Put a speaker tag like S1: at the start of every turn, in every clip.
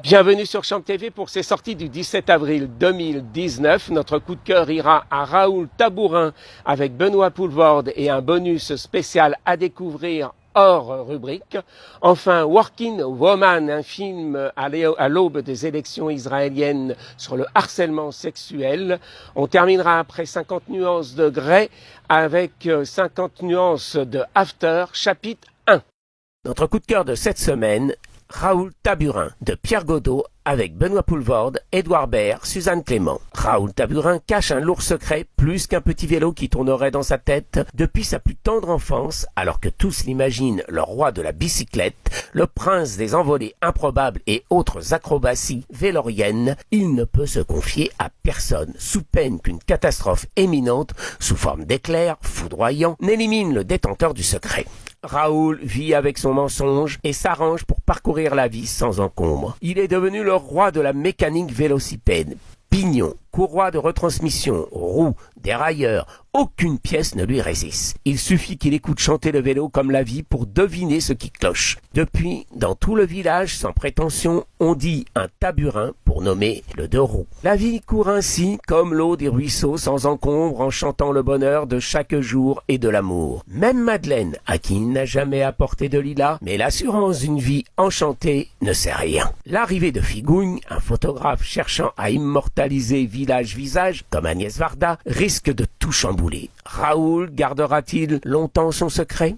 S1: Bienvenue sur Champ TV pour ces sorties du 17 avril 2019. Notre coup de cœur ira à Raoul Tabourin avec Benoît Poelvoorde et un bonus spécial à découvrir hors rubrique. Enfin, Working Woman, un film à l'aube des élections israéliennes sur le harcèlement sexuel. On terminera après 50 nuances de Grey avec 50 nuances de After, chapitre 1. Notre coup de cœur de cette semaine, Raoul Tabourin de Pierre Godot avec Benoît Poelvoorde, Édouard Baird, Suzanne Clément. Raoul Tabourin cache un lourd secret plus qu'un petit vélo qui tournerait dans sa tête depuis sa plus tendre enfance, alors que tous l'imaginent le roi de la bicyclette, le prince des envolées improbables et autres acrobaties véloriennes. Il ne peut se confier à personne sous peine qu'une catastrophe éminente sous forme d'éclair foudroyant n'élimine le détenteur du secret. Raoul vit avec son mensonge et s'arrange pour parcourir la vie sans encombre. Il est devenu le roi de la mécanique vélocipède. Pignon, courroie de retransmission, roues, dérailleur, aucune pièce ne lui résiste. Il suffit qu'il écoute chanter le vélo comme la vie pour deviner ce qui cloche. Depuis, dans tout le village, sans prétention, on dit un taburin pour nommer le deux roues. La vie court ainsi, comme l'eau des ruisseaux, sans encombre, en chantant le bonheur de chaque jour et de l'amour. Même Madeleine, à qui il n'a jamais apporté de lilas, mais l'assurance d'une vie enchantée ne sait rien. L'arrivée de Figougne, un photographe cherchant à immortaliser village-visage, comme Agnès Varda, risque de tout chambouler. Raoul gardera-t-il longtemps son secret ?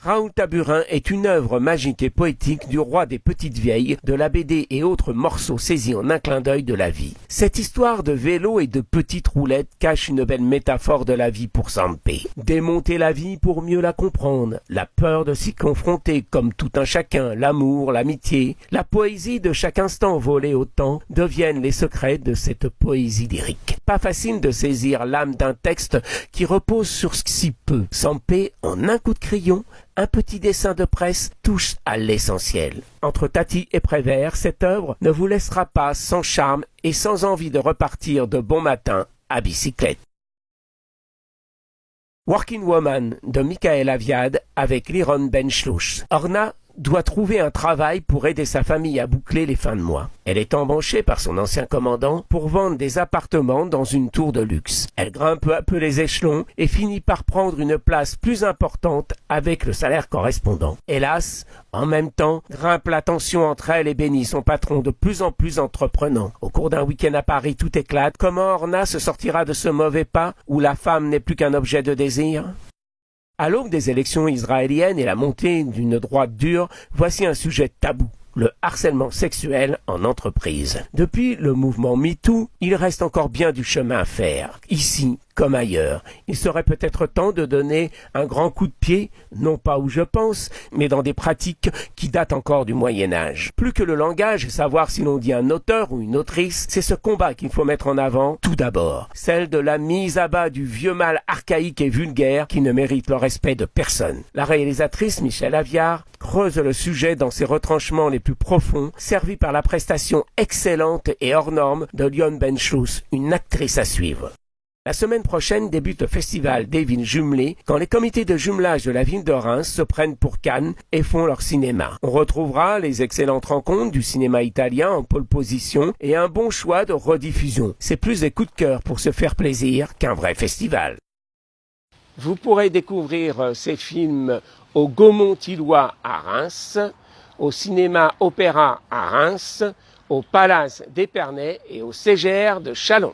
S1: Raoul Tabourin est une œuvre magique et poétique du roi des petites vieilles, de la BD et autres morceaux saisis en un clin d'œil de la vie. Cette histoire de vélo et de petites roulettes cache une belle métaphore de la vie pour Sampé. Démonter la vie pour mieux la comprendre, la peur de s'y confronter comme tout un chacun, l'amour, l'amitié, la poésie de chaque instant volé au temps deviennent les secrets de cette poésie lyrique. Pas facile de saisir l'âme d'un texte qui repose sur si peu. Sampé, en un coup de crayon, un petit dessin de presse touche à l'essentiel. Entre Tati et Prévert, cette œuvre ne vous laissera pas sans charme et sans envie de repartir de bon matin à bicyclette. Working Woman de Michael Aviad avec Liron Ben-Shlouch. Orna doit trouver un travail pour aider sa famille à boucler les fins de mois. Elle est embauchée par son ancien commandant pour vendre des appartements dans une tour de luxe. Elle grimpe peu à peu les échelons et finit par prendre une place plus importante avec le salaire correspondant. Hélas, en même temps, grimpe la tension entre elle et Benny, son patron de plus en plus entreprenant. Au cours d'un week-end à Paris, tout éclate. Comment Orna se sortira de ce mauvais pas où la femme n'est plus qu'un objet de désir ? À l'aube des élections israéliennes et la montée d'une droite dure, voici un sujet tabou, le harcèlement sexuel en entreprise. Depuis le mouvement MeToo, il reste encore bien du chemin à faire. Ici, comme ailleurs, il serait peut-être temps de donner un grand coup de pied, non pas où je pense, mais dans des pratiques qui datent encore du Moyen-Âge. Plus que le langage et savoir si l'on dit un auteur ou une autrice, c'est ce combat qu'il faut mettre en avant tout d'abord. Celle de la mise à bas du vieux mal archaïque et vulgaire qui ne mérite le respect de personne. La réalisatrice Michel Aviard creuse le sujet dans ses retranchements les plus profonds, servis par la prestation excellente et hors norme de Liron Ben-Shlouch, une actrice à suivre. La semaine prochaine débute le festival des villes jumelées quand les comités de jumelage de la ville de Reims se prennent pour Cannes et font leur cinéma. On retrouvera les excellentes rencontres du cinéma italien en pole position et un bon choix de rediffusion. C'est plus des coups de cœur pour se faire plaisir qu'un vrai festival. Vous pourrez découvrir ces films au Gaumont-Illois à Reims, au cinéma Opéra à Reims, au Palace d'Épernay et au CGR de Châlons.